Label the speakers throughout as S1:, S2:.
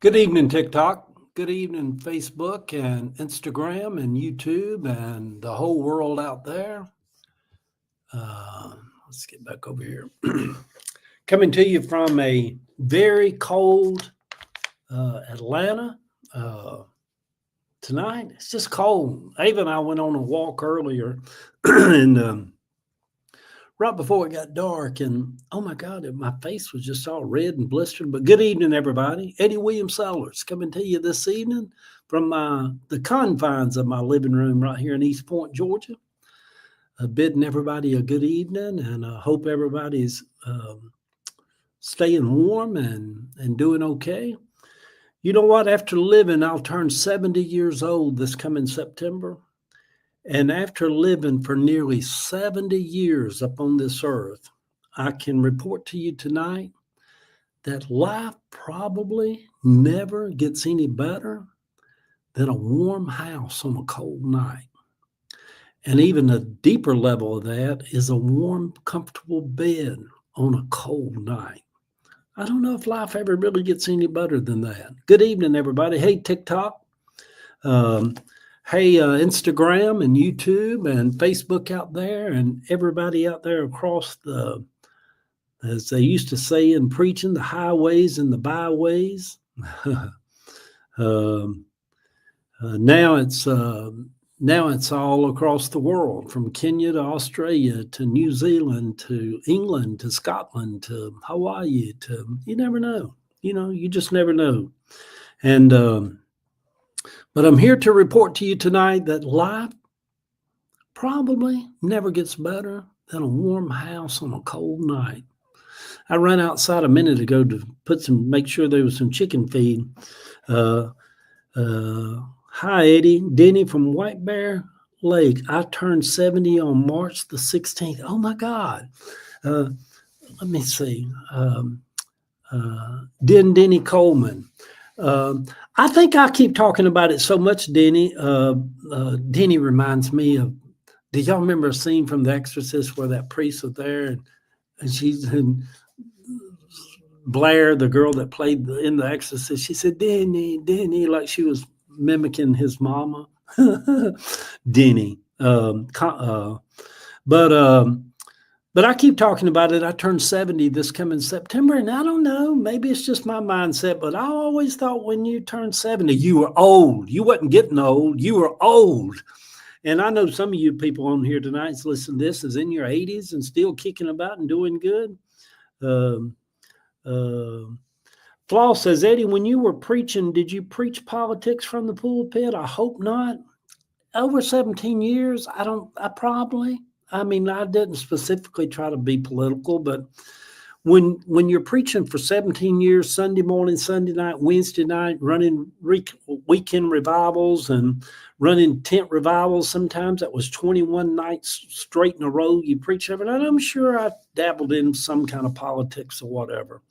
S1: Good evening, TikTok. Good evening, Facebook and Instagram and YouTube and the whole world out there. Let's get back over here. Coming to you from a very cold Atlanta tonight. It's just cold. Ava and I went on a walk earlier and right before it got dark, and oh my God, my face was just all red and blistered. But good evening, everybody. Eddie William Sellers coming to you this evening from the confines of my living room right here in East Point, Georgia. Bidding everybody a good evening, and hope everybody's staying warm and doing okay. You know what? After living, I'll turn 70 years old this coming September. And after living for nearly 70 years up on this earth, I can report to you tonight that life probably never gets any better than a warm house on a cold night. And even a deeper level of that is a warm, comfortable bed on a cold night. I don't know if life ever really gets any better than that. Good evening, everybody. Hey, TikTok. Hey, Instagram and YouTube and Facebook out there, and everybody out there across as they used to say in preaching, the highways and the byways. Now it's all across the world, from Kenya to Australia to New Zealand to England to Scotland to Hawaii to, you never know. You just never know. And but I'm here to report to you tonight that life probably never gets better than a warm house on a cold night. I ran outside a minute ago to make sure there was some chicken feed. Hi, Eddie. Denny from White Bear Lake. I turned 70 on March the 16th. Oh, my God. Let me see. Denny Coleman. I think I keep talking about it so much, Denny. Denny reminds me of, do y'all remember a scene from The Exorcist where that priest was there and she's in Blair, the girl that played in The Exorcist, she said, Denny, like she was mimicking his mama. Denny. But I keep talking about it. I turned 70 this coming September, and I don't know, maybe it's just my mindset, but I always thought when you turned 70, you were old. You wasn't getting old. You were old. And I know some of you people on here tonight is listening to this is in your 80s and still kicking about and doing good. Flaw says, Eddie, when you were preaching, did you preach politics from the pulpit? I hope not. Over 17 years, I didn't specifically try to be political, but when you're preaching for 17 years, Sunday morning, Sunday night, Wednesday night, running weekend revivals and running tent revivals, sometimes that was 21 nights straight in a row. You preach every night. I'm sure I dabbled in some kind of politics or whatever,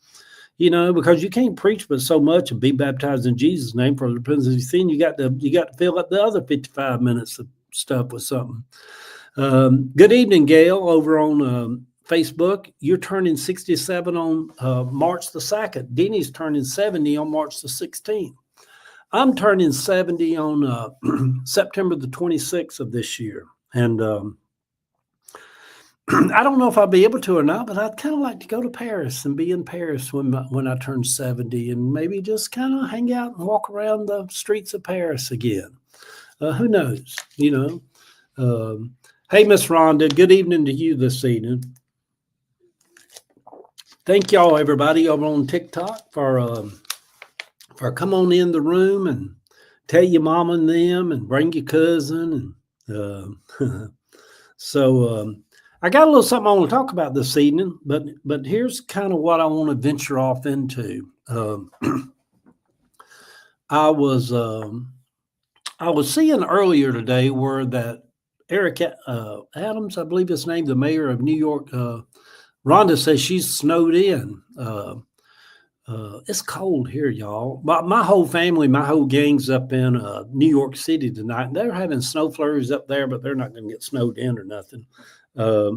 S1: because you can't preach but so much and be baptized in Jesus' name for the repentance of sin. You got to fill up the other 55 minutes of stuff with something. Good evening, Gail, over on Facebook. You're turning 67 on March the 2nd. Denny's turning 70 on March the 16th. I'm turning 70 on September the 26th of this year. And I don't know if I'll be able to or not, but I'd kind of like to go to Paris and be in Paris when I turn 70 and maybe just kind of hang out and walk around the streets of Paris again. Who knows, Hey, Miss Rhonda, good evening to you this evening. Thank y'all, everybody over on TikTok for come on in the room and tell your mama and them and bring your cousin. And I got a little something I want to talk about this evening, but here's kind of what I want to venture off into. I was seeing earlier today where that Eric Adams, I believe his name, the mayor of New York, Rhonda says she's snowed in. It's cold here, y'all. My whole family, my whole gang's up in New York City tonight. They're having snow flurries up there, but they're not going to get snowed in or nothing. Yeah,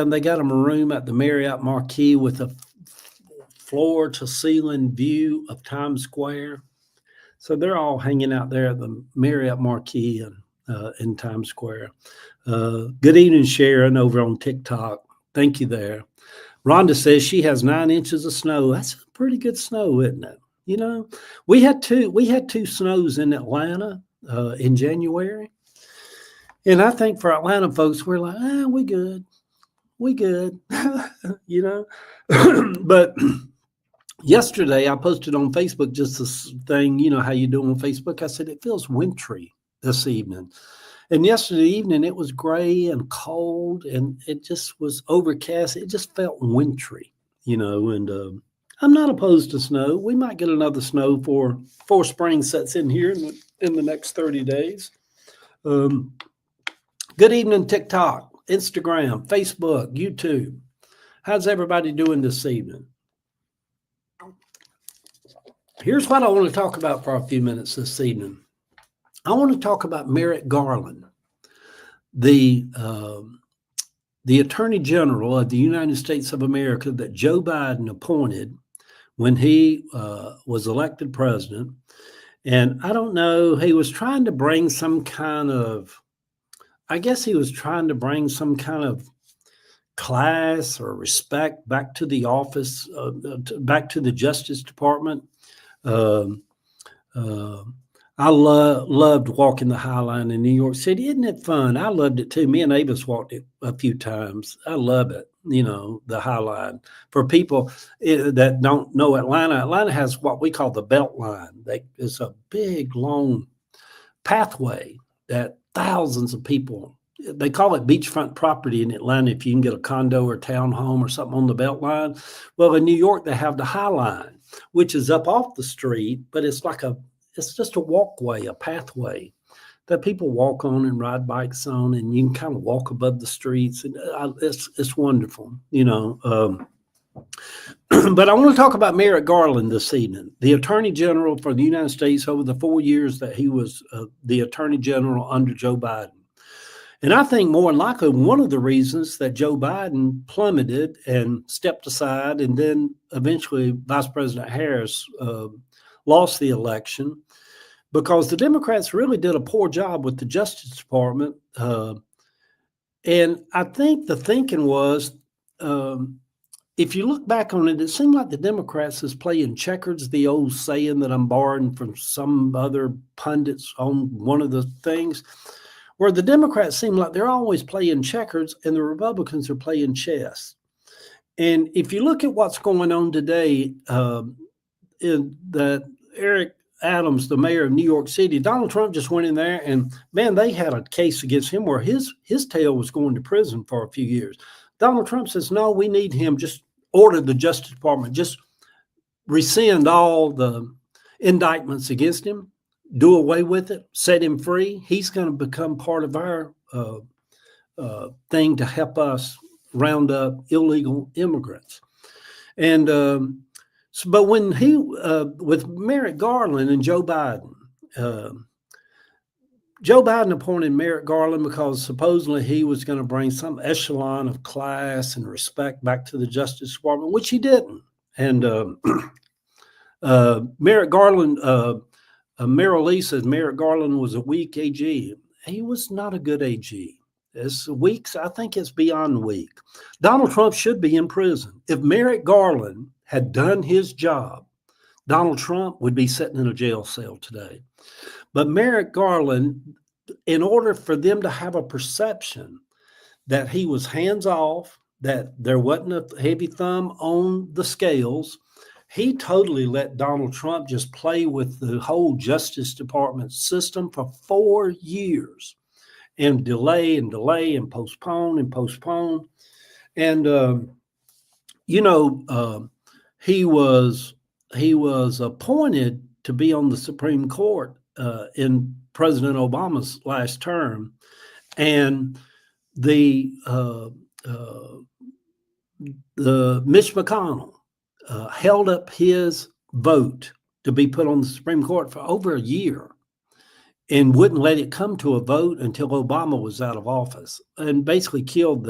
S1: and they got them a room at the Marriott Marquis with a floor to ceiling view of Times Square. So they're all hanging out there at the Marriott Marquis in Times Square. Good evening, Sharon, over on TikTok. Thank you there. Rhonda says she has 9 inches of snow. That's pretty good snow, isn't it? You know, we had two snows in Atlanta in January. And I think for Atlanta folks, we're like, we good. We good, you know. But yesterday I posted on Facebook just this thing, you know, how you doing on Facebook? I said, it feels wintry this evening. And yesterday evening it was gray and cold and it just was overcast. It just felt wintry, you know, and I'm not opposed to snow. We might get another snow before spring sets in here in the next 30 days. Good evening, TikTok, Instagram, Facebook, YouTube. How's everybody doing this evening? Here's what I want to talk about for a few minutes this evening. I want to talk about Merrick Garland, the Attorney General of the United States of America that Joe Biden appointed when he was elected president. And I don't know, he was trying to bring some kind of, I guess he was trying to bring some kind of class or respect back to the office, back to the Justice Department. I loved walking the High Line in New York City. Isn't it fun? I loved it too. Me and Avis walked it a few times. I love it, you know, the High Line. For people that don't know Atlanta has what we call the Belt Line. It's a big, long pathway that thousands of people, they call it beachfront property in Atlanta if you can get a condo or townhome or something on the Belt Line. Well, in New York, they have the High Line, which is up off the street, but it's just a walkway, a pathway that people walk on and ride bikes on, and you can kind of walk above the streets. And it's wonderful, you know. But I want to talk about Merrick Garland this evening, the Attorney General for the United States over the 4 years that he was the Attorney General under Joe Biden. And I think more than likely one of the reasons that Joe Biden plummeted and stepped aside, and then eventually Vice President Harris lost the election, because the Democrats really did a poor job with the Justice Department. And I think the thinking was, if you look back on it, it seemed like the Democrats is playing checkers, the old saying that I'm borrowing from some other pundits on one of the things, where the Democrats seem like they're always playing checkers and the Republicans are playing chess. And if you look at what's going on today, in that Eric Adams, the mayor of New York City, Donald Trump just went in there and, man, they had a case against him where his tail was going to prison for a few years. Donald Trump says, no, we need him. Just order the Justice Department, just rescind all the indictments against him, do away with it, set him free. He's going to become part of our thing to help us round up illegal immigrants. And but when he, with Merrick Garland and Joe Biden appointed Merrick Garland because supposedly he was going to bring some echelon of class and respect back to the Justice Department, which he didn't. And Merrick Garland, Merrill Lee says Merrick Garland was a weak AG. He was not a good AG. It's weak. I think it's beyond weak. Donald Trump should be in prison. If Merrick Garland had done his job, Donald Trump would be sitting in a jail cell today. But Merrick Garland, in order for them to have a perception that he was hands off, that there wasn't a heavy thumb on the scales, he totally let Donald Trump just play with the whole Justice Department system for 4 years and delay and delay and postpone and postpone. And, he was appointed to be on the Supreme Court in President Obama's last term, and the Mitch McConnell held up his vote to be put on the Supreme Court for over a year and wouldn't let it come to a vote until Obama was out of office, and basically killed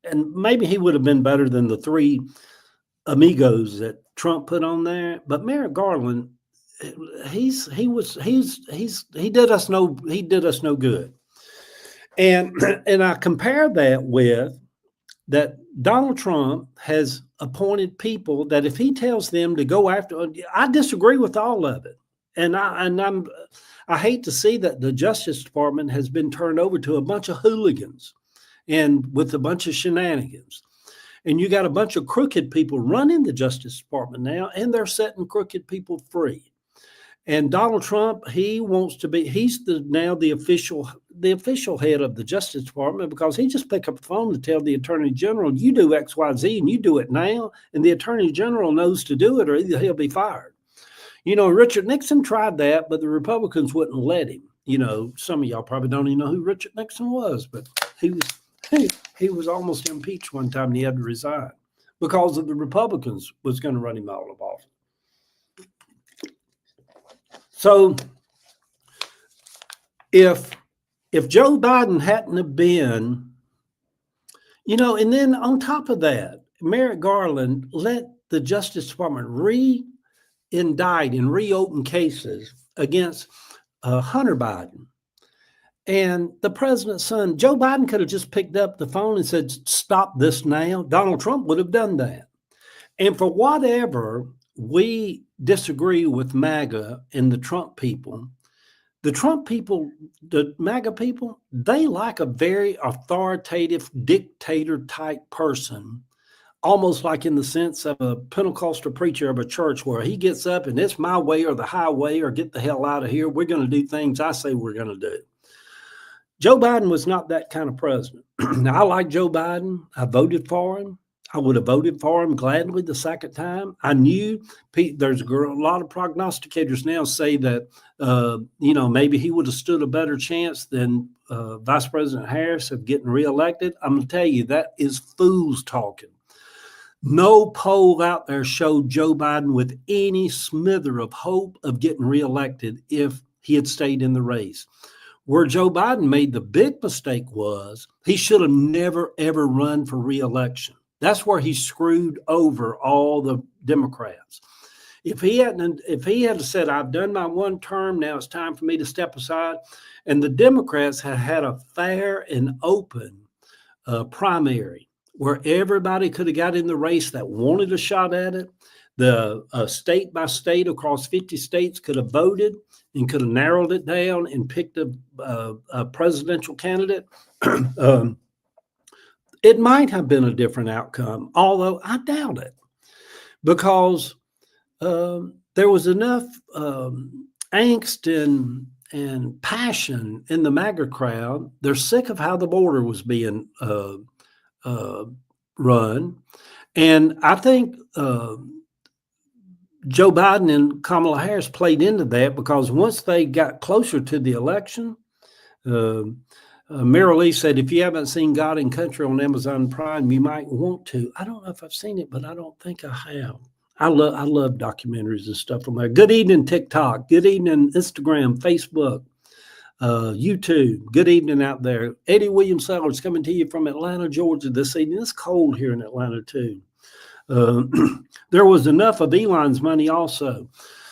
S1: and maybe he would have been better than the three amigos that Trump put on there. But Merrick Garland, he did us no good. And I compare that with that Donald Trump has appointed people that if he tells them to go after, I disagree with all of it. And I hate to see that the Justice Department has been turned over to a bunch of hooligans and with a bunch of shenanigans. And you got a bunch of crooked people running the Justice Department now, and they're setting crooked people free. And Donald Trump, he's now the official head of the Justice Department, because he just picked up the phone to tell the Attorney General, you do X, Y, Z, and you do it now. And the Attorney General knows to do it, or either he'll be fired. Richard Nixon tried that, but the Republicans wouldn't let him. Some of y'all probably don't even know who Richard Nixon was, but he was almost impeached one time, and he had to resign because of the Republicans was going to run him out of office. So if Joe Biden hadn't have been, and then on top of that, Merrick Garland let the Justice Department re-indict and reopen cases against Hunter Biden. And the president's son, Joe Biden, could have just picked up the phone and said, stop this now. Donald Trump would have done that. And for whatever we disagree with MAGA and the MAGA people, they like a very authoritative dictator type person, almost like in the sense of a Pentecostal preacher of a church where he gets up and it's my way or the highway, or get the hell out of here. We're going to do things I say we're going to do. Joe Biden was not that kind of president. I like Joe Biden. I voted for him. I would have voted for him gladly the second time. I knew there's a lot of prognosticators now say that, maybe he would have stood a better chance than Vice President Harris of getting reelected. I'm going to tell you, that is fools talking. No poll out there showed Joe Biden with any smither of hope of getting reelected if he had stayed in the race. Where Joe Biden made the big mistake was he should have never, ever run for reelection. That's where he screwed over all the Democrats. If he had said, I've done my one term, now it's time for me to step aside, and the Democrats had a fair and open primary where everybody could have got in the race that wanted a shot at it. The state by state across 50 states could have voted and could have narrowed it down and picked a presidential candidate. It might have been a different outcome, although I doubt it, because there was enough angst and passion in the MAGA crowd. They're sick of how the border was being run. And I think Joe Biden and Kamala Harris played into that, because once they got closer to the election, Mary Lee said, if you haven't seen God and Country on Amazon Prime, you might want to. I don't know if I've seen it, but I don't think I have. I love documentaries and stuff from there. Good evening, TikTok. Good evening, Instagram, Facebook, YouTube. Good evening out there. Eddie William Sellers coming to you from Atlanta, Georgia this evening. It's cold here in Atlanta too. There was enough of Elon's money also.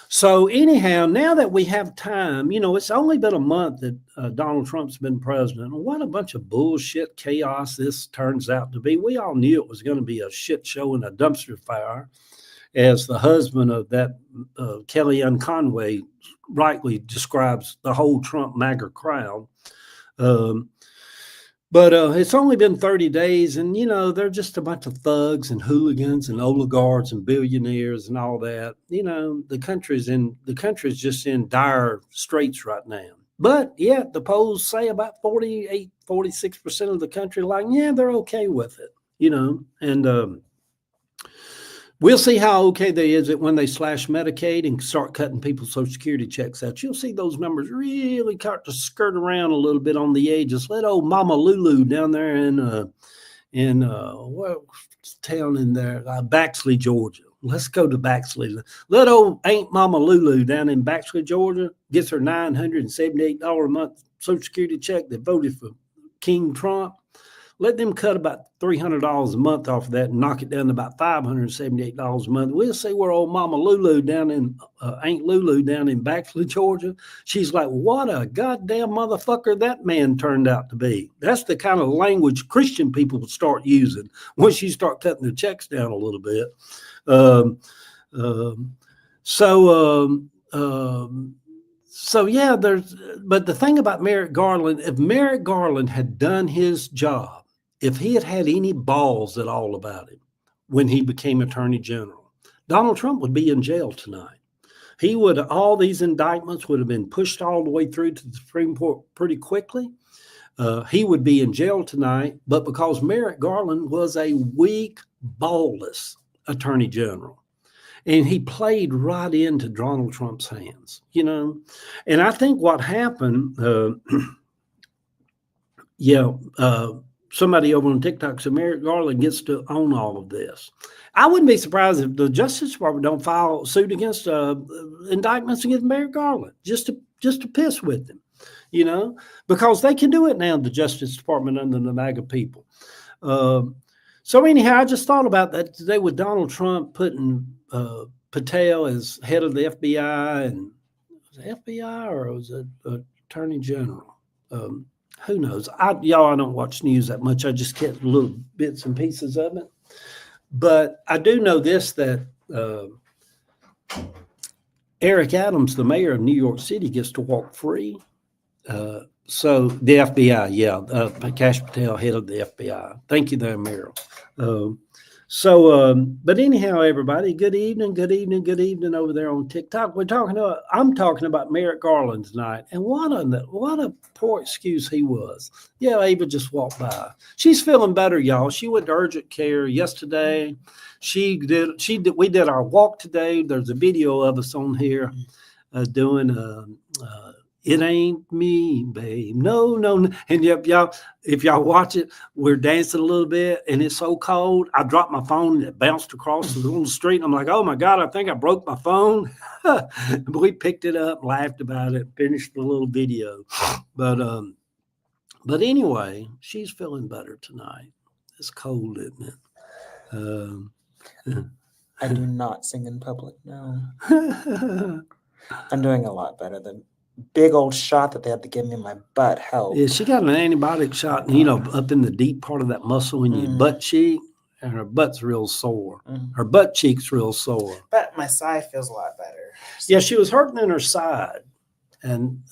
S1: So anyhow, now that we have time, it's only been a month that Donald Trump's been president. What a bunch of bullshit chaos this turns out to be. We all knew it was going to be a shit show and a dumpster fire, as the husband of that Kellyanne Conway rightly describes the whole Trump MAGA crowd. But it's only been 30 days, and, they're just a bunch of thugs and hooligans and oligarchs and billionaires and all that. The country's just in dire straits right now. But yet the polls say about 48, 46% of the country they're okay with it, and we'll see how okay they is it when they slash Medicaid and start cutting people's Social Security checks out. You'll see those numbers really start to skirt around a little bit on the edges. Let old Mama Lulu down there in what town in there, Baxley, Georgia. Let's go to Baxley. Let old Aunt Mama Lulu down in Baxley, Georgia, gets her $978 a month Social Security check that voted for King Trump. Let them cut about $300 a month off of that and knock it down to about $578 a month. We'll see where old Mama Lulu down in Aunt Lulu down in Baxley, Georgia. She's like, what a goddamn motherfucker that man turned out to be. That's the kind of language Christian people would start using once you start cutting the checks down a little bit. So yeah, but the thing about Merrick Garland, if Merrick Garland had done his job, if he had had any balls at all about him when he became Attorney General, Donald Trump would be in jail tonight. All these indictments would have been pushed all the way through to the Supreme Court pretty quickly. He would be in jail tonight, but because Merrick Garland was a weak, ballless Attorney General, and he played right into Donald Trump's hands, And I think what happened, somebody over on TikTok said Merrick Garland gets to own all of this. I wouldn't be surprised if the Justice Department don't file suit against indictments against Merrick Garland just to piss with him, because they can do it now, the Justice Department under the MAGA people. So anyhow, I just thought about that today with Donald Trump putting Patel as head of the FBI, and was it FBI or was it Attorney General? Who knows? I don't watch news that much. I just get little bits and pieces of it. But I do know this, that Eric Adams, the mayor of New York City, gets to walk free. So the FBI, Kash Patel, head of the FBI. Thank you there, Meryl. But anyhow, everybody, good evening over there on TikTok. I'm talking about Merrick Garland tonight, and what a poor excuse he was. Yeah, Ava just walked by. She's feeling better, y'all. She went to urgent care yesterday. We did our walk today. There's a video of us on here doing it ain't me, babe. No. And y'all, if y'all watch it, we're dancing a little bit and it's so cold. I dropped my phone and it bounced across the little street. And I'm like, oh my God, I think I broke my phone. But we picked it up, laughed about it, finished the little video. But anyway, she's feeling better tonight. It's cold, isn't it?
S2: I do not sing in public, no. I'm doing a lot better than big old shot that they had to give me in my butt helped.
S1: Yeah, she got an antibiotic shot, up in the deep part of that muscle in your butt cheek, and her butt's real sore. Her butt cheek's real sore.
S2: But my side feels a lot better.
S1: So. Yeah, she was hurting in her side, and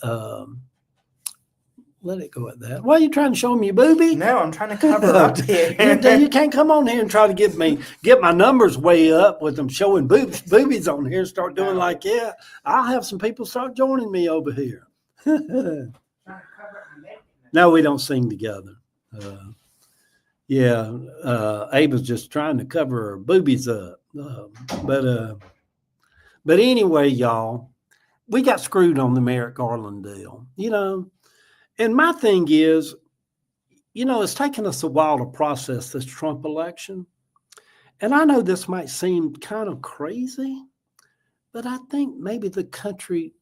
S1: let it go at that. Why are you trying to show me your boobie?
S2: No, I'm trying to cover up here.
S1: You can't come on here and try to get my numbers way up with them showing boobies on here and start doing I'll have some people start joining me over here. No, we don't sing together. Ava's just trying to cover her boobies up. But anyway, y'all, we got screwed on the Merrick Garland deal, And my thing is, it's taken us a while to process this Trump election. And I know this might seem kind of crazy, but I think maybe the country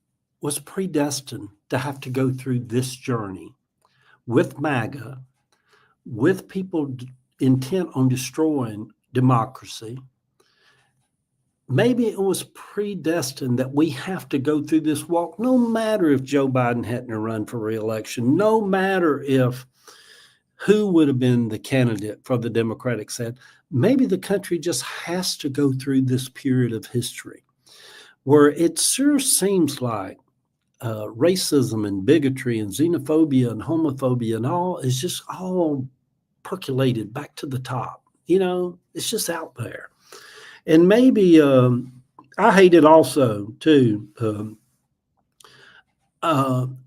S1: was predestined to have to go through this journey with MAGA, with people intent on destroying democracy. Maybe it was predestined that we have to go through this walk, no matter if Joe Biden hadn't run for re-election, no matter if who would have been the candidate for the Democratic side. Maybe the country just has to go through this period of history where it sure seems like racism and bigotry and xenophobia and homophobia and all is just all percolated back to the top. It's just out there. And maybe I hate it also, too.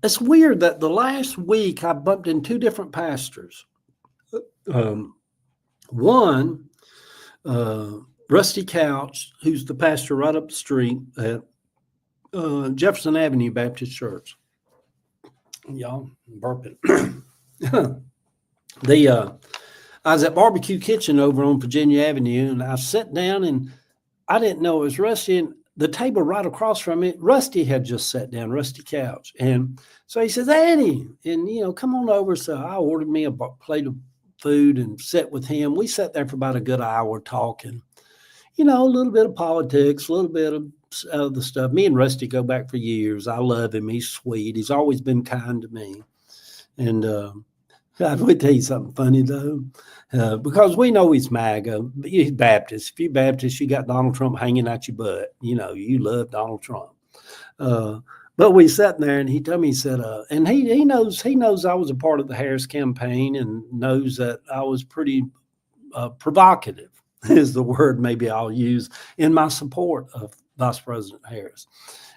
S1: It's weird that the last week I bumped in two different pastors. One, Rusty Couch, who's the pastor right up the street at Jefferson Avenue Baptist Church. Y'all, burping. I was at Barbecue Kitchen over on Virginia Avenue, and I sat down, and I didn't know it was Rusty. And the table right across from it, Rusty had just sat down, Rusty Couch. And so he says, Eddie, and, come on over. So I ordered me a plate of food and sit with him. We sat there for about a good hour talking, a little bit of politics, a little bit of other stuff. Me and Rusty go back for years. I love him. He's sweet. He's always been kind to me. And I would tell you something funny, though, because we know he's MAGA. He's Baptist. If you're Baptist, you got Donald Trump hanging out your butt. You love Donald Trump. But we sat there, and he told me, he said, and he knows I was a part of the Harris campaign and knows that I was pretty provocative, is the word maybe I'll use, in my support of Vice President Harris.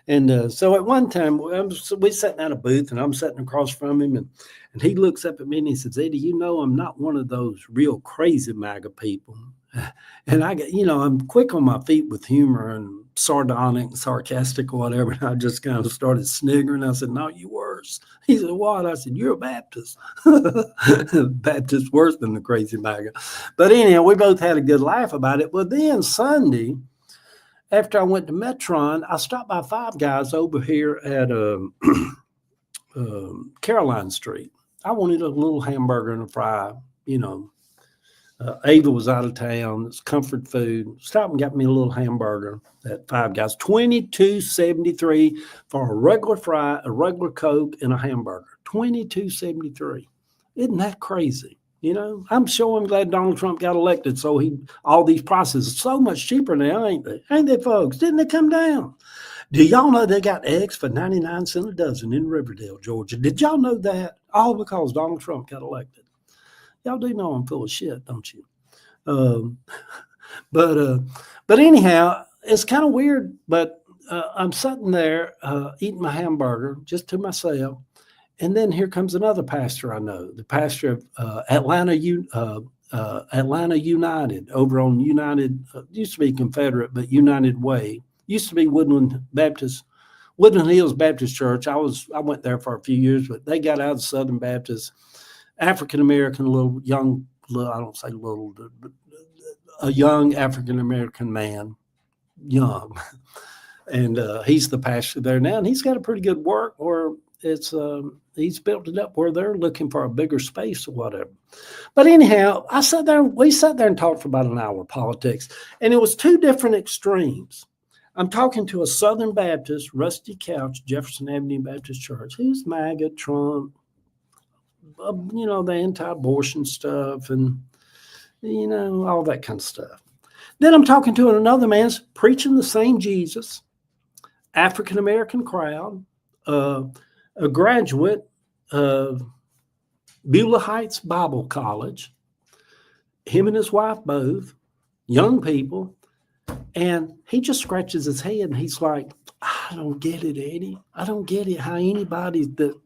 S1: And so at one time, we sat in a booth, and I'm sitting across from him, and he looks up at me and he says, Eddie, I'm not one of those real crazy MAGA people. And I get, I'm quick on my feet with humor and sardonic, sarcastic, or whatever. And I just kind of started sniggering. I said, no, you worse. He said, what? I said, you're a Baptist. Baptist worse than the crazy MAGA. But anyhow, we both had a good laugh about it. Well, then Sunday, after I went to Metron, I stopped by Five Guys over here at Caroline Street. I wanted a little hamburger and a fry, Ava was out of town. It's comfort food. Stopped and got me a little hamburger at Five Guys. $22.73 for a regular fry, a regular Coke, and a hamburger. $22.73. Isn't that crazy? I'm glad Donald Trump got elected. So all these prices are so much cheaper now, ain't they? Ain't they, folks? Didn't they come down? Do y'all know they got eggs for 99 cents a dozen in Riverdale, Georgia? Did y'all know that? All because Donald Trump got elected. Y'all do know I'm full of shit, don't you? But anyhow, it's kind of weird. But I'm sitting there eating my hamburger just to myself, and then here comes another pastor I know, the pastor of Atlanta United, over on United. Used to be Confederate, but United Way. Used to be Woodland Hills Baptist Church. I went there for a few years, but they got out of Southern Baptist. African-American, I don't say little, but a young African-American man, young. And he's the pastor there now, and he's got a pretty good work where he's built it up where they're looking for a bigger space or whatever. But anyhow, we sat there and talked for about an hour politics, and it was two different extremes. I'm talking to a Southern Baptist, Rusty Couch, Jefferson Avenue Baptist Church, who's MAGA, Trump, the anti-abortion stuff and, all that kind of stuff. Then I'm talking to another man preaching the same Jesus, African-American crowd, a graduate of Beulah Heights Bible College, him and his wife both, young people, and he just scratches his head and he's like, I don't get it, Eddie. I don't get it how anybody that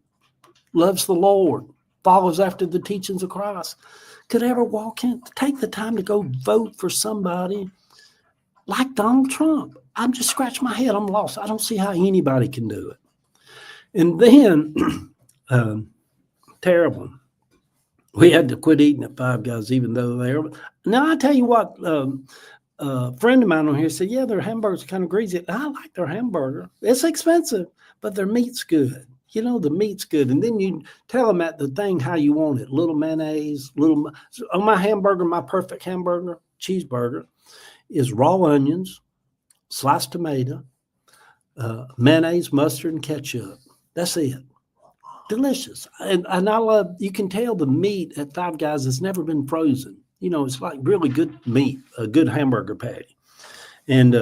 S1: loves the Lord, follows after the teachings of Christ, could ever walk in, take the time to go vote for somebody like Donald Trump. I'm just scratching my head. I'm lost. I don't see how anybody can do it. And then, terrible. We had to quit eating at Five Guys, even though they were. Now, I tell you what, a friend of mine on here said, yeah, their hamburgers are kind of greasy. I like their hamburger. It's expensive, but their meat's good. The meat's good. And then you tell them at the thing how you want it. Little mayonnaise, on my hamburger, my perfect hamburger, cheeseburger, is raw onions, sliced tomato, mayonnaise, mustard, and ketchup. That's it. Delicious. And I love, you can tell the meat at Five Guys has never been frozen. It's like really good meat, a good hamburger patty. And,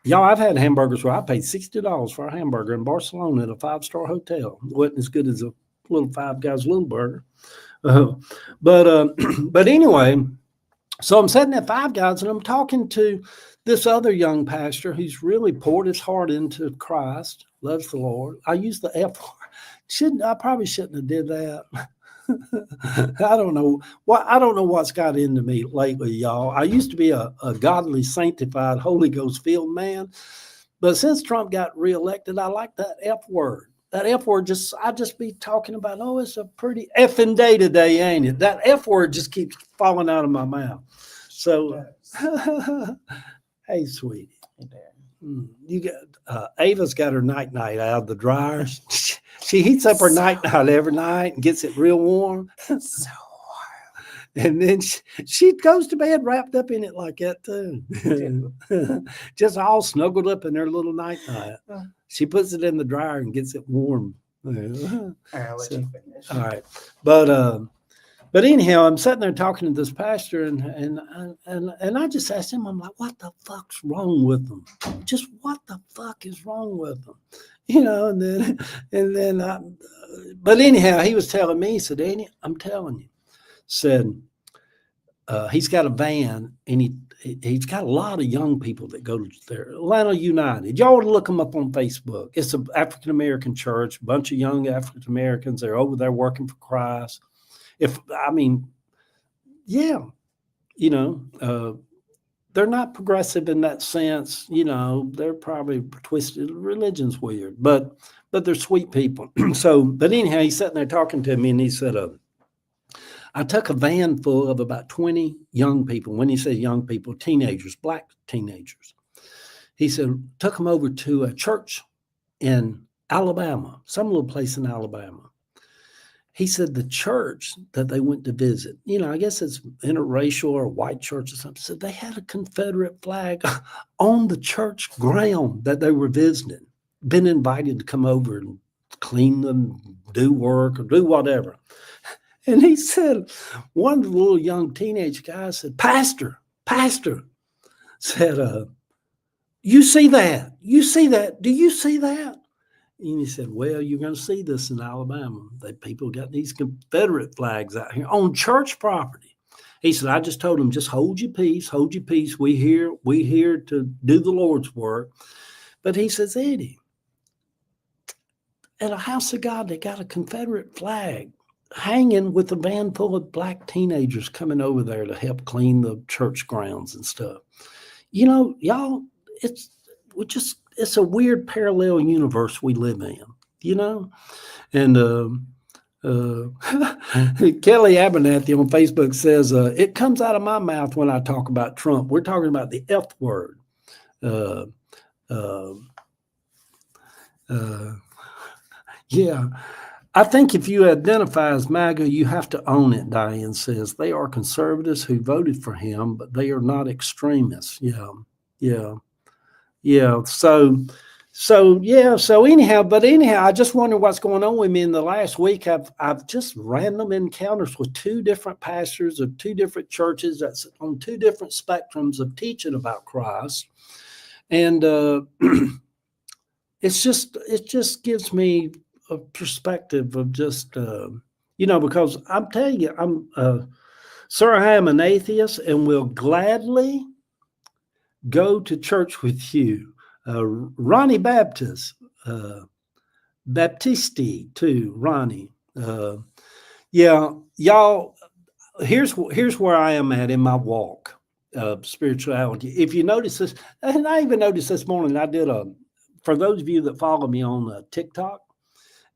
S1: y'all, I've had hamburgers where I paid $60 for a hamburger in Barcelona at a 5-star hotel. It wasn't as good as a little Five Guys little burger. But anyway, so I'm sitting at Five Guys and I'm talking to this other young pastor who's really poured his heart into Christ, loves the Lord. I use the F word. I probably shouldn't have did that. I don't know what's got into me lately, y'all. I used to be a godly, sanctified, Holy Ghost filled man, but since Trump got reelected, I like that F word. That F word I just be talking about. Oh, it's a pretty effing day today, ain't it? That F word just keeps falling out of my mouth. So, hey, sweetie, you got Ava's got her night out of the dryer. She heats up her night every night and gets it real warm.
S2: It's so warm.
S1: And then she goes to bed wrapped up in it like that too. Just all snuggled up in her little night. She puts it in the dryer and gets it warm.
S2: All right, I'll let
S1: So,
S2: you finish.
S1: all right. But anyhow, I'm sitting there talking to this pastor and I just asked him, I'm like, what the fuck's wrong with them? Just what the fuck is wrong with them? But anyhow, he was telling me, he said, Andy, I'm telling you, said, he's got a van and he's got a lot of young people that go to there. Atlanta United. Y'all ought to look them up on Facebook. It's an African-American church, a bunch of young African-Americans. They're over there working for Christ. They're not progressive in that sense. They're probably twisted. Religion's weird, but they're sweet people. But anyhow, he's sitting there talking to me and he said, I took a van full of about 20 young people. When he says young people, teenagers, black teenagers. He said, took them over to a church in Alabama, some little place in Alabama. He said the church that they went to visit, I guess it's interracial or white church or something, said they had a Confederate flag on the church ground that they were visiting, been invited to come over and clean them, do work or do whatever. And he said, one of the little young teenage guys said, Pastor, said, you see that? Do you see that? And he said, well, you're going to see this in Alabama. People got these Confederate flags out here on church property. He said, I just told them, just hold your peace. We here to do the Lord's work. But he says, Eddie, at a house of God, they got a Confederate flag hanging with a van full of black teenagers coming over there to help clean the church grounds and stuff. Y'all, it's a weird parallel universe we live in, And Kelly Abernathy on Facebook says, it comes out of my mouth when I talk about Trump. We're talking about the F word. Yeah. I think if you identify as MAGA, you have to own it, Diane says. They are conservatives who voted for him, but they are not extremists. Yeah. So anyhow, I just wonder what's going on with me in the last week. I've just random encounters with two different pastors of two different churches that's on two different spectrums of teaching about Christ. And it just gives me a perspective of just, because I'm telling you, sir, I am an atheist and will gladly go to church with you. Ronnie Baptisti too, Ronnie. Y'all, here's where I am at in my walk of spirituality. If you notice this, and I even noticed this morning, I did for those of you that follow me on TikTok,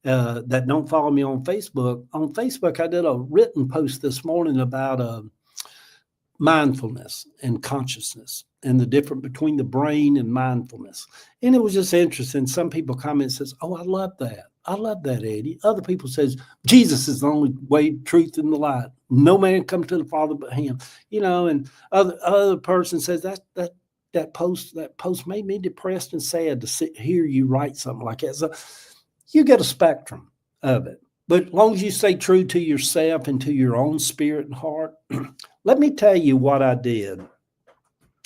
S1: that don't follow me on Facebook, I did a written post this morning about mindfulness and consciousness and the difference between the brain and mindfulness. And it was just interesting. Some people comment says, oh, I love that, Eddie. Other people says, Jesus is the only way, truth, and the light. No man come to the Father but him. And other person says that post made me depressed and sad to hear you write something like that. So you get a spectrum of it. But as long as you stay true to yourself and to your own spirit and heart, let me tell you what I did.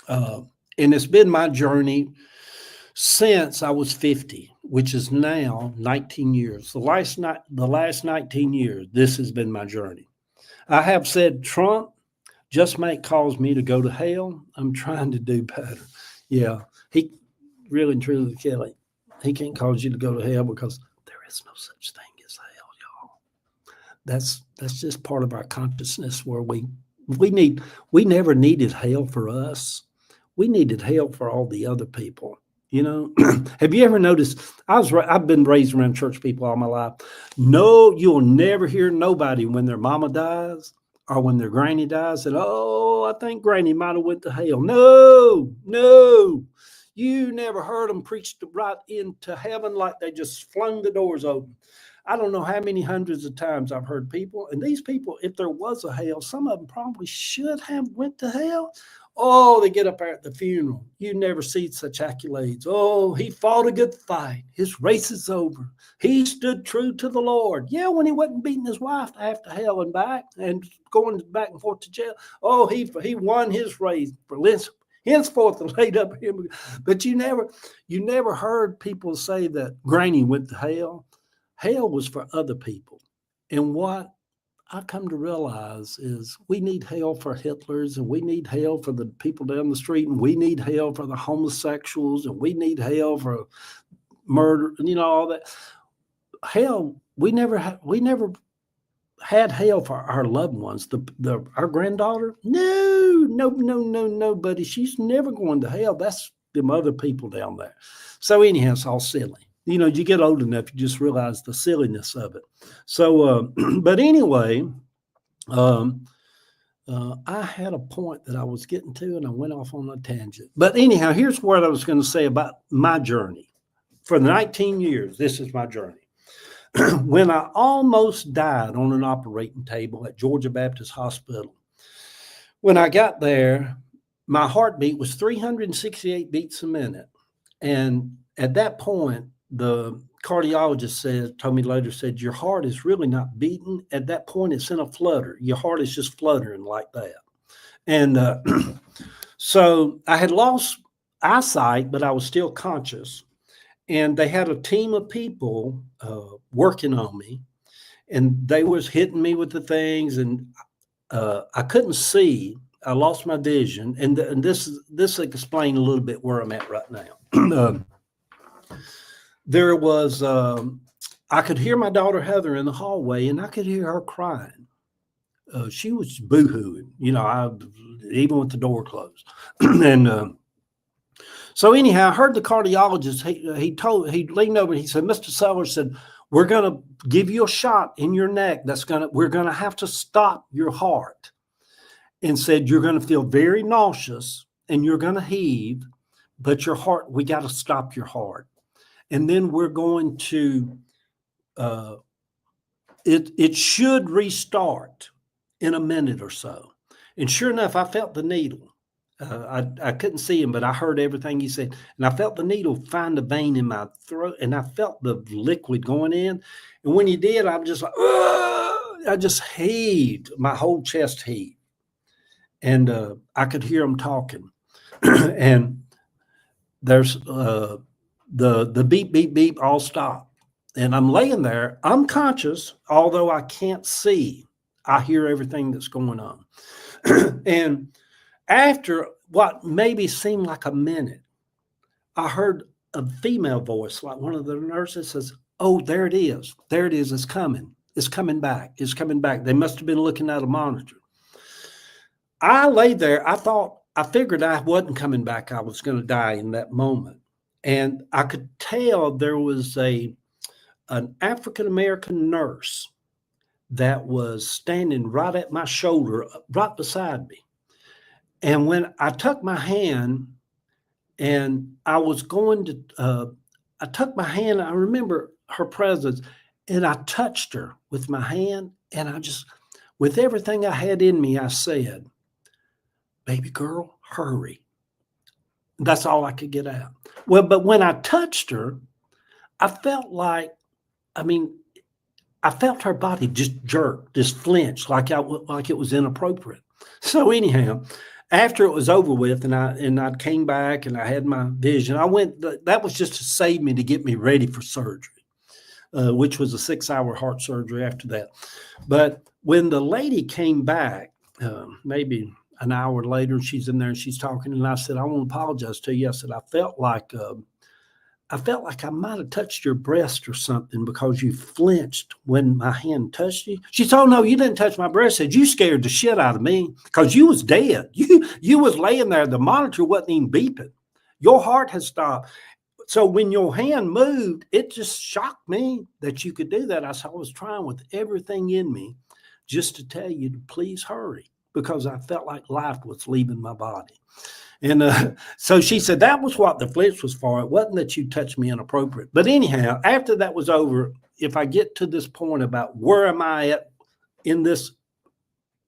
S1: And it's been my journey since I was 50, which is now 19 years. The last 19 years, this has been my journey. I have said, Trump just might cause me to go to hell. I'm trying to do better. Yeah, he really and truly, Kelly, he can't cause you to go to hell because there is no such thing as hell, y'all. That's just part of our consciousnness where we never needed hell for us. We needed hell for all the other people. Have you ever noticed? I've been raised around church people all my life. No, you'll never hear nobody when their mama dies or when their granny dies and, oh, I think granny might have went to hell. No, you never heard them preach right into heaven like they just flung the doors open. I don't know how many hundreds of times I've heard people, and these people, if there was a hell, some of them probably should have went to hell. Oh, they get up there at the funeral. You never see such accolades. Oh, he fought a good fight. His race is over. He stood true to the Lord. Yeah, when he wasn't beating his wife after hell and back and going back and forth to jail. Oh, he won his race for henceforth laid up him. But you never heard people say that Granny went to hell. Hell was for other people. And what I come to realize is we need hell for Hitlers, and we need hell for the people down the street, and we need hell for the homosexuals, and we need hell for murder, and all that. Hell, we never had hell for our loved ones. Our granddaughter, no, buddy. She's never going to hell. That's them other people down there. So anyhow, it's all silly. You get old enough, you just realize the silliness of it. So, but anyway, I had a point that I was getting to, and I went off on a tangent. But anyhow, here's what I was going to say about my journey. For 19 years, this is my journey. When I almost died on an operating table at Georgia Baptist Hospital, when I got there, my heartbeat was 368 beats a minute. And at that point, the cardiologist told me later, your heart is really not beating. At that point, it's in a flutter. Your heart is just fluttering like that. And so I had lost eyesight, but I was still conscious. And they had a team of people working on me, and they was hitting me with the things, and I couldn't see. I lost my vision, and this explains a little bit where I'm at right now. There was, I could hear my daughter Heather in the hallway, and I could hear her crying. She was boo-hooing, even with the door closed. And so anyhow, I heard the cardiologist, he leaned over and he said, Mr. Sellers said, we're going to give you a shot in your neck. We're going to have to stop your heart. And said, you're going to feel very nauseous and you're going to heave, but your heart, we got to stop your heart. And then we're going to, it should restart in a minute or so. And sure enough, I felt the needle. I couldn't see him, but I heard everything he said. And I felt the needle find a vein in my throat, and I felt the liquid going in. And when he did, I'm just like, I just heaved. My whole chest heaved. And I could hear him talking. And there's the beep, beep, beep all stopped. And I'm laying there. I'm conscious, although I can't see. I hear everything that's going on. And after what maybe seemed like a minute, I heard a female voice, like one of the nurses says, oh, there it is. There it is. It's coming. It's coming back. It's coming back. They must have been looking at a monitor. I lay there. I figured I wasn't coming back. I was going to die in that moment. And I could tell there was an African-American nurse that was standing right at my shoulder, right beside me. And when I took my hand and I was going to, I took my hand, I remember her presence, and I touched her with my hand. And I just, with everything I had in me, I said, baby girl, hurry. That's all I could get out. Well, but when I touched her, I felt like, I felt her body just jerk, just flinch, like it was inappropriate. So anyhow, after it was over with, and I came back and I had my vision, that was just to save me, to get me ready for surgery, which was a 6-hour heart surgery after that. But when the lady came back, maybe an hour later, she's in there and she's talking, and I said, I want to apologize to you. I said, I felt like I might have touched your breast or something, because you flinched when my hand touched you. She said, oh, no, you didn't touch my breast. I said, you scared the shit out of me, because you was dead. You was laying there. The monitor wasn't even beeping. Your heart had stopped. So when your hand moved, it just shocked me that you could do that. I was trying with everything in me just to tell you to please hurry, because I felt like life was leaving my body. And so she said, that was what the flinch was for. It wasn't that you touched me inappropriate. But anyhow, after that was over, if I get to this point about where am I at in this,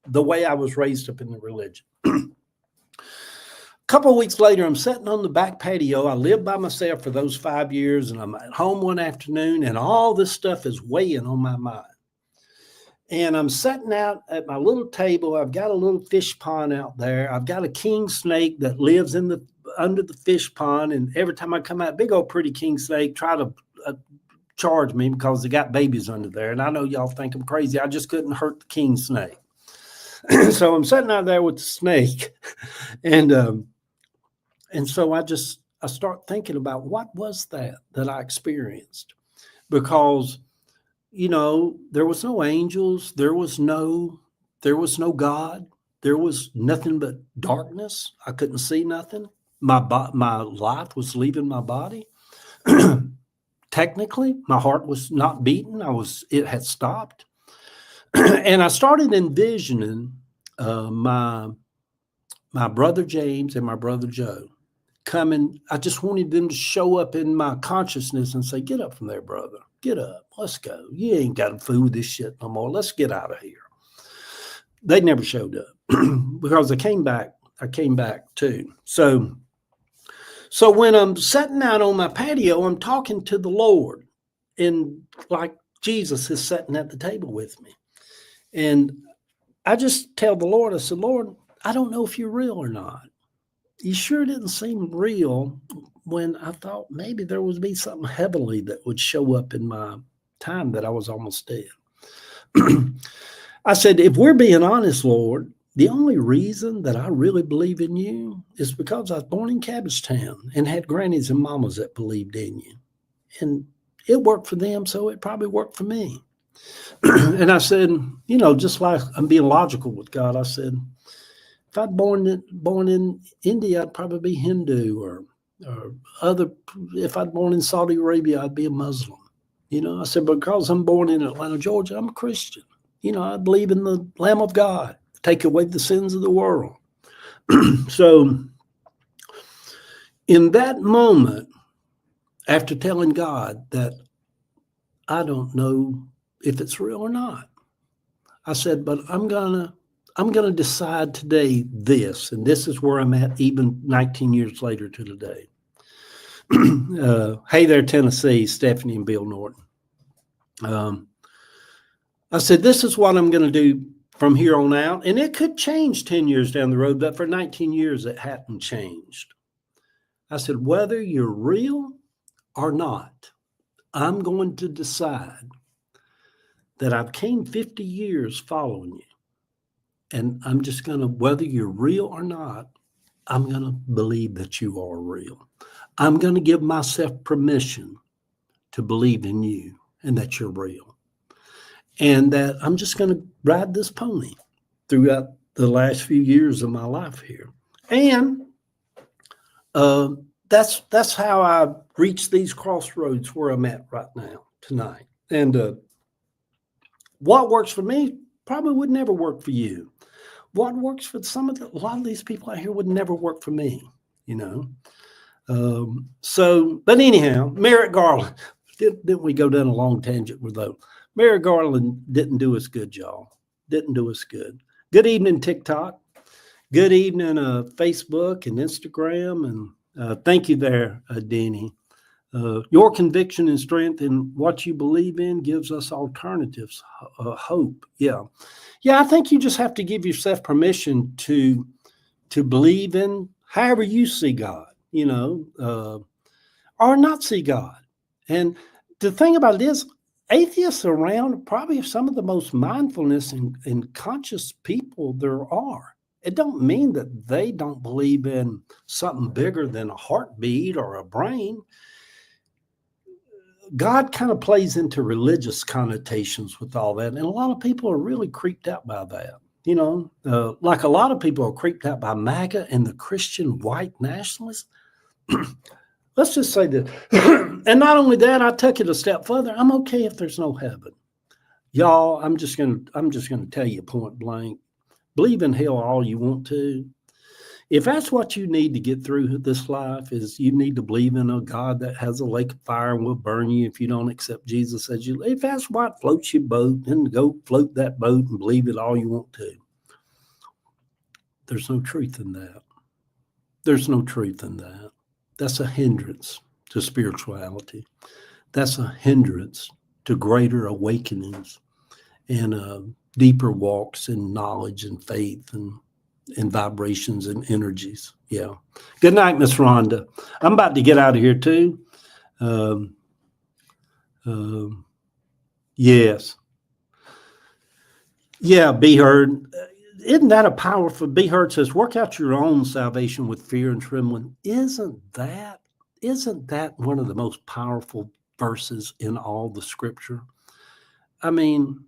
S1: the way I was raised up in the religion. A couple of weeks later, I'm sitting on the back patio. I lived by myself for those 5 years, and I'm at home one afternoon, and all this stuff is weighing on my mind. And I'm sitting out at my little table. I've got a little fish pond out there. I've got a king snake that lives in the under the fish pond. And every time I come out, big old pretty king snake try to charge me because they got babies under there. And I know y'all think I'm crazy. I just couldn't hurt the king snake. So I'm sitting out there with the snake. And so I start thinking about what was that I experienced, because there was no angels, there was no God, there was nothing but darkness. I couldn't see nothing. My life was leaving my body. Technically, my heart was not beating. It had stopped. And I started envisioning my brother James and my brother Joe coming. I just wanted them to show up in my consciousness and say, "Get up from there, brother. Get up. Let's go. You ain't got to fool this shit no more. Let's get out of here." They never showed up because I came back too. So when I'm sitting out on my patio, I'm talking to the Lord, and like Jesus is sitting at the table with me. And I just tell the Lord, I said, "Lord, I don't know if you're real or not. You sure didn't seem real when I thought maybe there would be something heavenly that would show up in my time that I was almost dead." I said, "If we're being honest, Lord, the only reason that I really believe in you is because I was born in Cabbagetown and had grannies and mamas that believed in you. And it worked for them, so it probably worked for me." And I said, just like I'm being logical with God, I said, if I'd born in India, I'd probably be Hindu, or if I'd born in Saudi Arabia, I'd be a Muslim. I said, because I'm born in Atlanta, Georgia, I'm a Christian. I believe in the Lamb of God, take away the sins of the world. So in that moment, after telling God that I don't know if it's real or not, I said, but I'm gonna decide today this, and this is where I'm at even 19 years later to today. Hey there, Tennessee, Stephanie and Bill Norton. I said, this is what I'm going to do from here on out. And it could change 10 years down the road, but for 19 years, it hadn't changed. I said, whether you're real or not, I'm going to decide that I've came 50 years following you. And I'm just going to, whether you're real or not, I'm going to believe that you are real. I'm going to give myself permission to believe in you and that you're real. And that I'm just going to ride this pony throughout the last few years of my life here. And that's how I reached these crossroads where I'm at right now, tonight. And what works for me probably would never work for you. What works for a lot of these people out here would never work for me, but anyhow, Merrick Garland, didn't we go down a long tangent with those? Merrick Garland didn't do us good, y'all. Didn't do us good. Good evening, TikTok. Good evening, Facebook and Instagram. And thank you there, Denny. Your conviction and strength in what you believe in gives us alternatives, hope. Yeah, I think you just have to give yourself permission to believe in however you see God, or not see God. And the thing about it is, atheists around probably some of the most mindfulness and conscious people there are. It don't mean that they don't believe in something bigger than a heartbeat or a brain. God kind of plays into religious connotations with all that. And a lot of people are really creeped out by that. Like a lot of people are creeped out by MAGA and the Christian white nationalists. Let's just say that. And not only that, I took it a step further. I'm okay if there's no heaven. Y'all, I'm just gonna tell you point blank. Believe in hell all you want to. If that's what you need to get through this life, is you need to believe in a God that has a lake of fire and will burn you if you don't accept Jesus as you. If that's what floats your boat, then go float that boat and believe it all you want to. There's no truth in that. There's no truth in that. That's a hindrance to spirituality. That's a hindrance to greater awakenings and deeper walks in knowledge and faith and vibrations and energies. Yeah. Good night, Miss Rhonda. I'm about to get out of here too. Yes. Yeah, Be Heard. Isn't that a powerful? Be Heard says, work out your own salvation with fear and trembling. Isn't that one of the most powerful verses in all the scripture? I mean,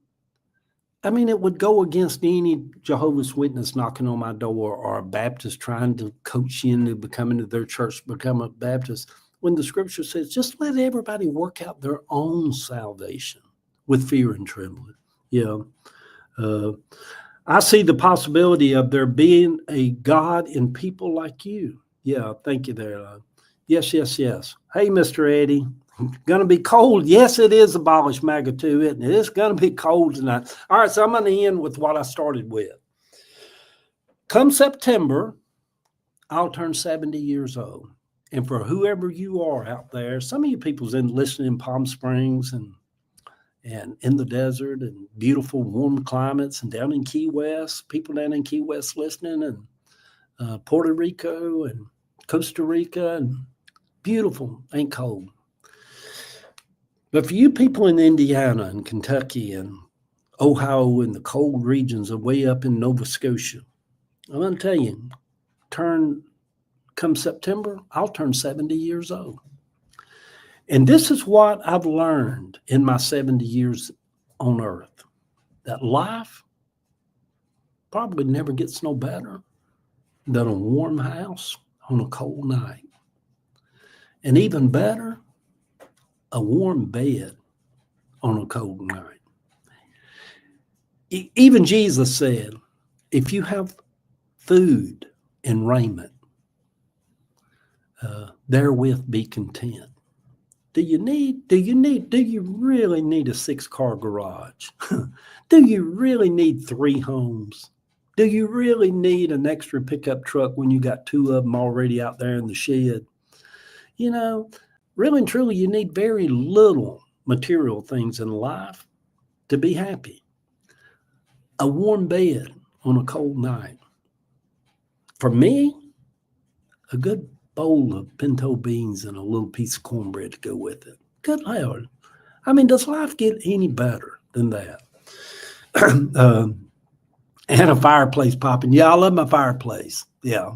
S1: it would go against any Jehovah's Witness knocking on my door or a Baptist trying to coach you into becoming to their church, become a Baptist. When the scripture says, just let everybody work out their own salvation with fear and trembling. Yeah. I see the possibility of there being a God in people like you. Yeah. Thank you there. Yes. Hey, Mr. Eddie. Going to be cold. Yes, it is abolished MAGA too, isn't it? It's going to be cold tonight. All right, so I'm going to end with what I started with. Come September, I'll turn 70 years old. And for whoever you are out there, some of you people's listening in Palm Springs and in the desert and beautiful warm climates and down in Key West, people down in Key West listening, and Puerto Rico and Costa Rica, and beautiful, ain't cold. But for you people in Indiana and Kentucky and Ohio and the cold regions of way up in Nova Scotia, I'm going to tell you, come September, I'll turn 70 years old. And this is what I've learned in my 70 years on earth, that life probably never gets no better than a warm house on a cold night. And even better, a warm bed on a cold night. Even Jesus said, if you have food and raiment, therewith be content. Do you really need a 6-car garage? Do you really need 3 homes? Do you really need an extra pickup truck when you got 2 of them already out there in the shed? You know, really and truly, you need very little material things in life to be happy. A warm bed on a cold night. For me, a good bowl of pinto beans and a little piece of cornbread to go with it. Good Lord. I mean, does life get any better than that? And a fireplace popping. Yeah, I love my fireplace. Yeah.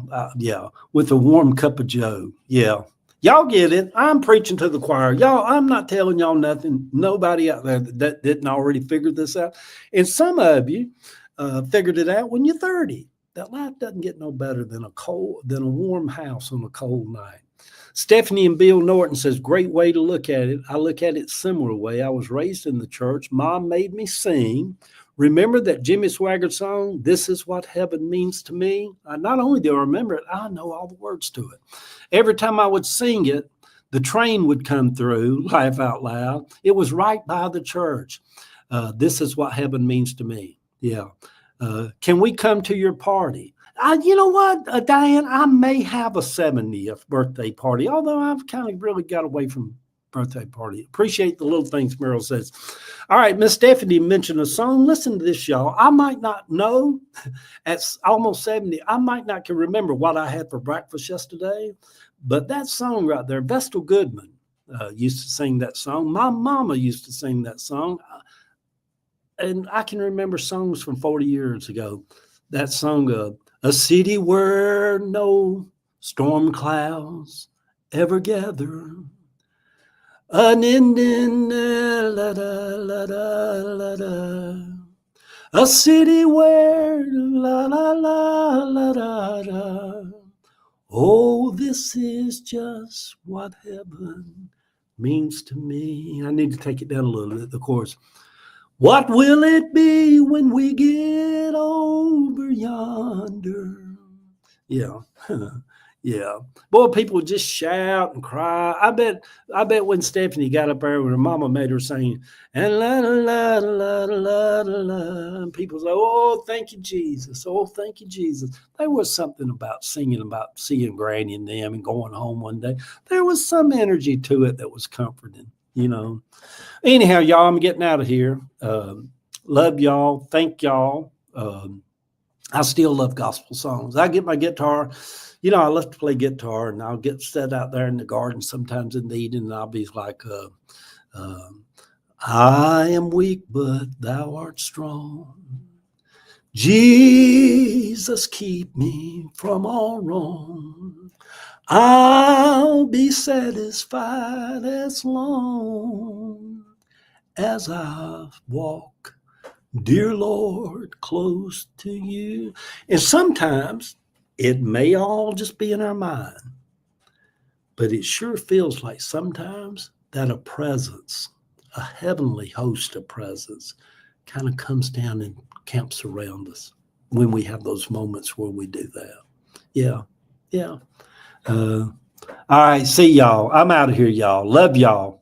S1: With a warm cup of joe. Yeah. Y'all get it. I'm preaching to the choir. Y'all, I'm not telling y'all nothing. Nobody out there that didn't already figure this out. And some of you figured it out when you're 30. That life doesn't get no better than a warm house on a cold night. Stephanie and Bill Norton says, great way to look at it. I look at it similar way. I was raised in the church. Mom made me sing. Remember that Jimmy Swaggart song, This Is What Heaven Means to Me? Not only do I remember it, I know all the words to it. Every time I would sing it, the train would come through, laugh out loud. It was right by the church. This is what heaven means to me. Yeah. Can we come to your party? You know what, Diane, I may have a 70th birthday party, although I've kind of really got away from birthday party. Appreciate the little things Meryl says. All right, Miss Stephanie mentioned a song. Listen to this, y'all. I might not know, at almost 70, I might not can remember what I had for breakfast yesterday, but that song right there, Vestal Goodman used to sing that song. My mama used to sing that song. And I can remember songs from 40 years ago. That song, a city where no storm clouds ever gather, unending, a city where la la la la la la. Oh, this is just what heaven means to me. I need to take it down a little bit, the chorus. What will it be when we get over yonder? Yeah. Yeah. Boy, people would just shout and cry. I bet when Stephanie got up there when her mama made her sing and la la la la la la la, and people say, "Oh, thank you, Jesus. Oh, thank you, Jesus." There was something about singing about seeing Granny and them and going home one day. There was some energy to it that was comforting, you know. Anyhow, y'all, I'm getting out of here. Love y'all. Thank y'all. I still love gospel songs. I get my guitar. You know, I love to play guitar, and I'll get set out there in the garden sometimes in the evening, and I'll be like, I am weak, but thou art strong. Jesus, keep me from all wrong. I'll be satisfied as long as I walk, dear Lord, close to you. And sometimes it may all just be in our mind, but it sure feels like sometimes that a presence, a heavenly host of presence, kind of comes down and camps around us when we have those moments where we do that. Yeah. Yeah. All right. See y'all. I'm out of here, y'all. Love y'all.